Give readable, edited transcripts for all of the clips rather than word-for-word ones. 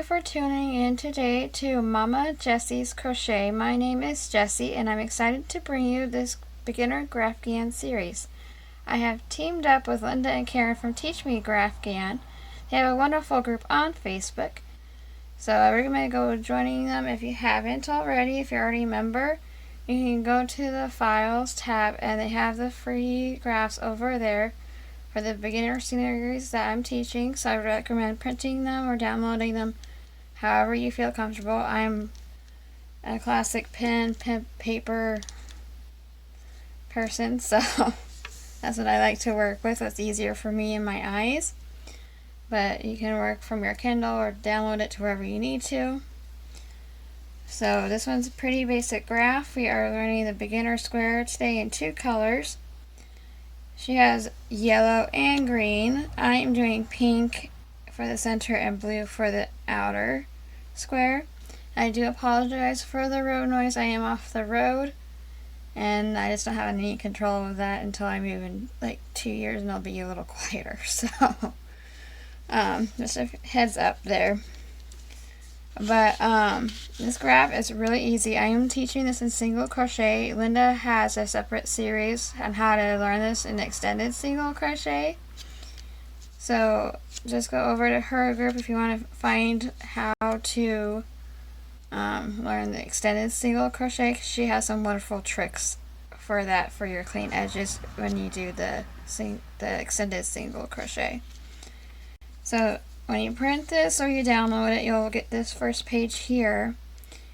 you for tuning in today to Momma Jessie's Crochet. My name is Jessie and I'm excited to bring you this Beginner Graphghan series. I have teamed up with Linda and Karen from Teach Me Graphgan. They have a wonderful group on Facebook. So I recommend go joining them if you haven't already. If you're already a member, you can go to the Files tab and they have the free graphs over there for the beginner series that I'm teaching, so I would recommend printing them or downloading them however you feel comfortable. I'm a classic pen paper person, so that's what I like to work with. It's easier for me and my eyes, but you can work from your Kindle or download it to wherever you need to. So this one's a pretty basic graph. We are learning the beginner square today in 2 colors. She has yellow and green. I am doing pink for the center and blue for the outer square. I do apologize for the road noise. I am off the road and I just don't have any control of that until I move in like 2 years and I'll be a little quieter. So just a heads up there. But this graph is really easy. I am teaching this in single crochet. Linda has a separate series on how to learn this in extended single crochet. So just go over to her group if you want to find how to learn the extended single crochet. She has some wonderful tricks for that, for your clean edges when you do the extended single crochet. So when you print this or you download it, you'll get this first page here.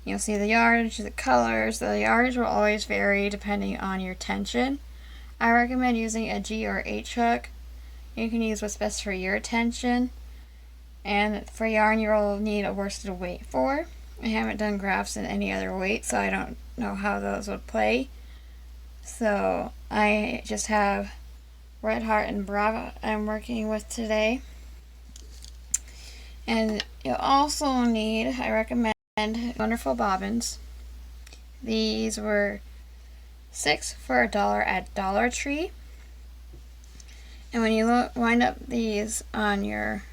You'll see the yardage, the colors. The yardage will always vary depending on your tension. I recommend using a G or H hook. You can use what's best for your tension. And for yarn, you'll need a worsted weight for. I haven't done graphs in any other weight, so I don't know how those would play. So I just have Red Heart and Bravo I'm working with today. And you'll also need, I recommend, wonderful bobbins. These were 6 for $1 at Dollar Tree. And when you wind up these on your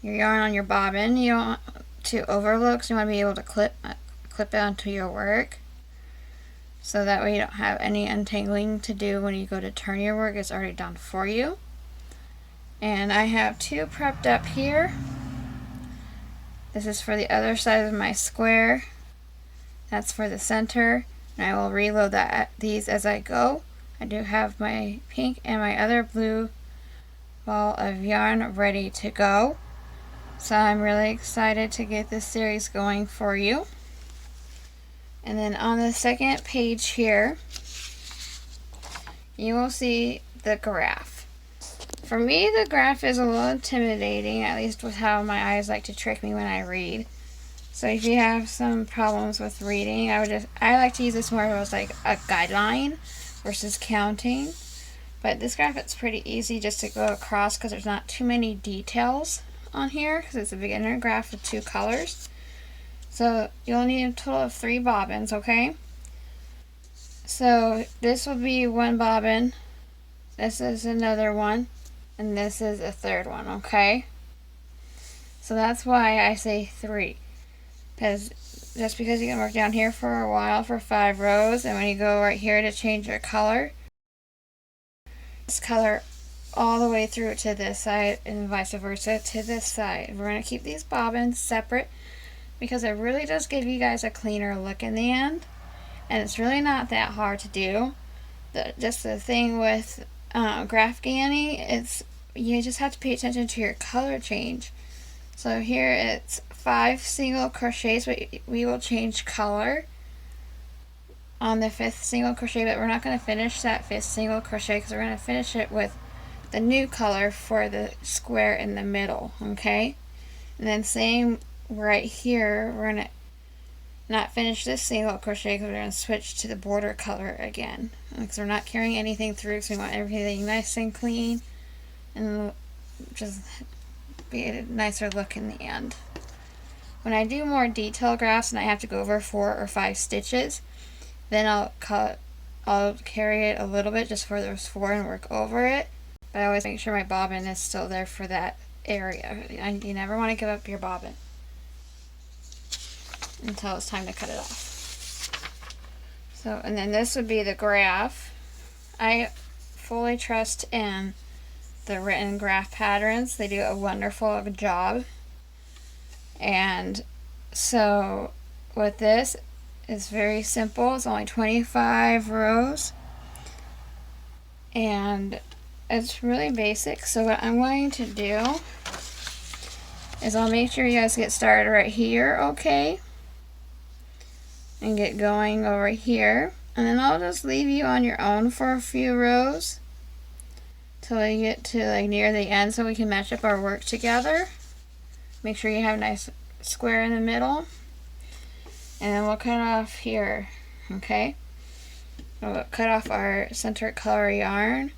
yarn on your bobbin, you don't want to overlook, so you want to be able to clip it onto your work. So that way you don't have any untangling to do when you go to turn your work. It's already done for you. And I have 2 prepped up here. This is for the other side of my square. That's for the center. And I will reload these as I go. I do have my pink and my other blue ball of yarn ready to go. So I'm really excited to get this series going for you. And then on the second page here, you will see the graph. For me, the graph is a little intimidating, at least with how my eyes like to trick me when I read. So if you have some problems with reading, I like to use this more as like a guideline versus counting. But this graph, it's pretty easy just to go across because there's not too many details on here because it's a beginner graph with 2 colors. So you'll need a total of 3 bobbins, okay? So this will be 1 bobbin. This is another one. And this is a 3rd one, okay? So that's why I say 3. Because just because you can work down here for a while for 5 rows, and when you go right here to change your color, this color all the way through to this side and vice versa to this side. We're going to keep these bobbins separate because it really does give you guys a cleaner look in the end. And it's really not that hard to do. Just the thing with Graphganning, you just have to pay attention to your color change. So here it's 5 single crochets, but we will change color on the 5th single crochet, but we're not going to finish that 5th single crochet because we're going to finish it with the new color for the square in the middle, okay? And then same right here, we're going to not finish this single crochet because we're going to switch to the border color again because we're not carrying anything through, so we want everything nice and clean and just be a nicer look in the end. When I do more detailed graphs and I have to go over 4 or 5 stitches, then I'll carry it a little bit just for those 4 and work over it, but I always make sure my bobbin is still there for that area. You never want to give up your bobbin. until it's time to cut it off. So, and then this would be the graph. I fully trust in the written graph patterns. They do a wonderful job. And so with this, it's very simple. It's only 25 rows. And it's really basic. So what I'm going to do is I'll make sure you guys get started right here, okay? And get going over here. And then I'll just leave you on your own for a few rows till you get to like near the end so we can match up our work together. Make sure you have a nice square in the middle. And then we'll cut off here, okay? We'll cut off our center color yarn.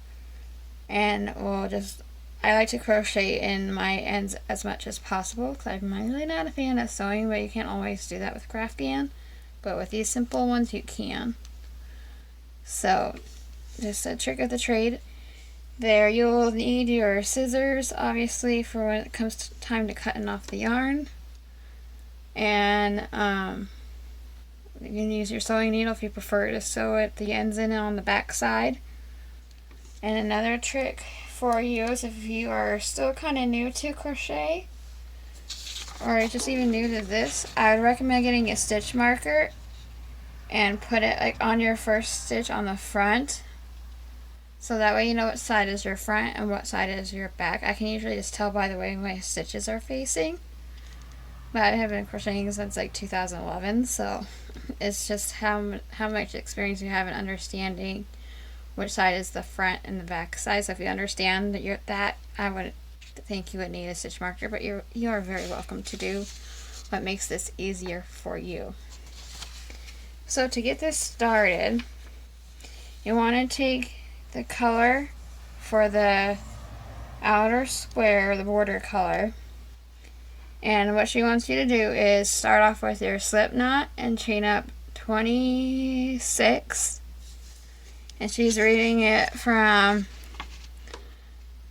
And we'll just, I like to crochet in my ends as much as possible because I'm really not a fan of sewing, but you can't always do that with Graphgan. But with these simple ones, you can. So, just a trick of the trade. There, you'll need your scissors, obviously, for when it comes to time to cutting off the yarn. And you can use your sewing needle if you prefer to sew it the ends in on the back side. And another trick for you is if you are still kind of new to crochet, or just even new to this, I would recommend getting a stitch marker and put it like on your first stitch on the front, so that way you know what side is your front and what side is your back. I can usually just tell by the way my stitches are facing, but I have been crocheting since like 2011, so it's just how much experience you have in understanding which side is the front and the back side. So if you understand that I would think you would need a stitch marker, but you are very welcome to do what makes this easier for you. So to get this started, you want to take the color for the outer square, the border color, and what she wants you to do is start off with your slip knot and chain up 26. And she's reading it from,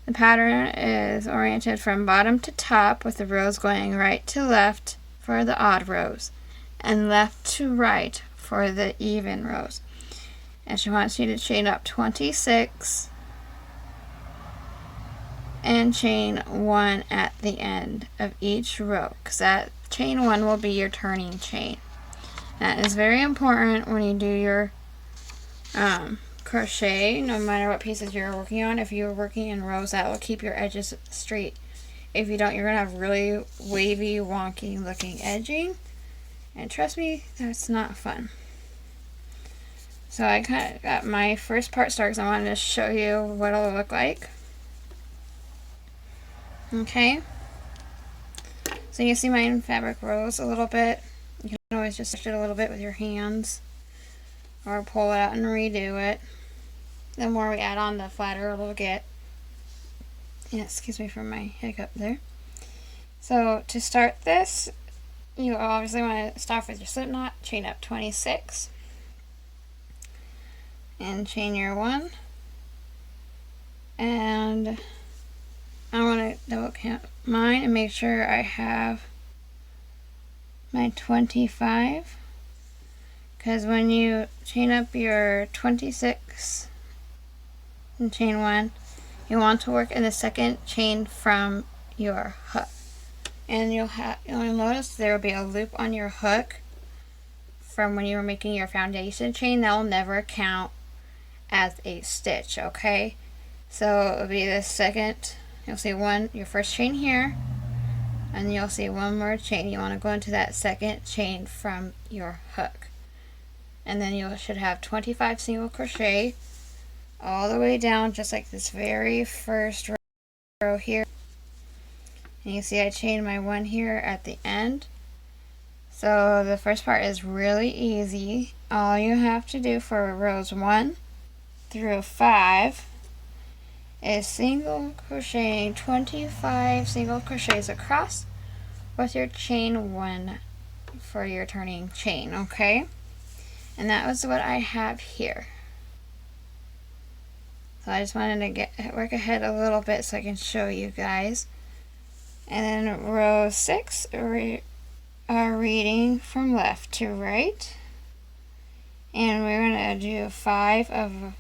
the pattern is oriented from bottom to top with the rows going right to left for the odd rows and left to right for the even rows. And she wants you to chain up 26 and chain 1 at the end of each row, because that chain 1 will be your turning chain. That is very important when you do your crochet, no matter what pieces you're working on. If you're working in rows, that will keep your edges straight. If you don't, you're going to have really wavy, wonky looking edging, and trust me, that's not fun. So I kind of got my first part started because I wanted to show you what it'll look like. Okay, so you see my fabric rose a little bit. You can always just stitch it a little bit with your hands or pull it out and redo it. The more we add on, the flatter it'll get. Yeah, excuse me for my hiccup there. So to start this, you obviously want to start with your slip knot, chain up 26, and chain your 1. And I want to double count mine and make sure I have my 25. Because when you chain up your 26 and chain 1, you want to work in the second chain from your hook. And you'll notice there will be a loop on your hook from when you were making your foundation chain. That will never count as a stitch, okay? So it'll be the second, you'll see your first chain here, and you'll see one more chain. You want to go into that second chain from your hook. And then you should have 25 single crochet all the way down, just like this very first row here. And you see I chained my 1 here at the end. So the first part is really easy. All you have to do for rows 1 through 5 is single crocheting 25 single crochets across with your chain 1 for your turning chain, okay? And that was what I have here. So I just wanted to work ahead a little bit so I can show you guys. And then row 6, are reading from left to right. And we're going to do 5 of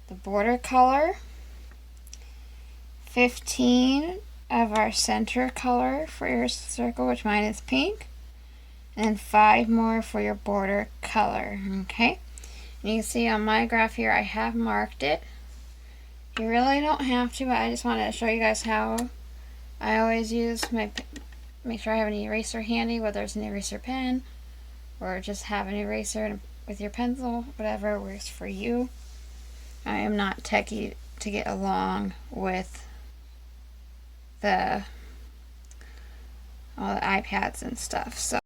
the border color, 15 of our center color for your circle, which mine is pink, and 5 more for your border color, okay? And you can see on my graph here, I have marked it. You really don't have to, but I just wanted to show you guys how I always use my, make sure I have an eraser handy, whether it's an eraser pen, or just have an eraser with your pencil, whatever works for you. I am not techie to get along with all the iPads and stuff, so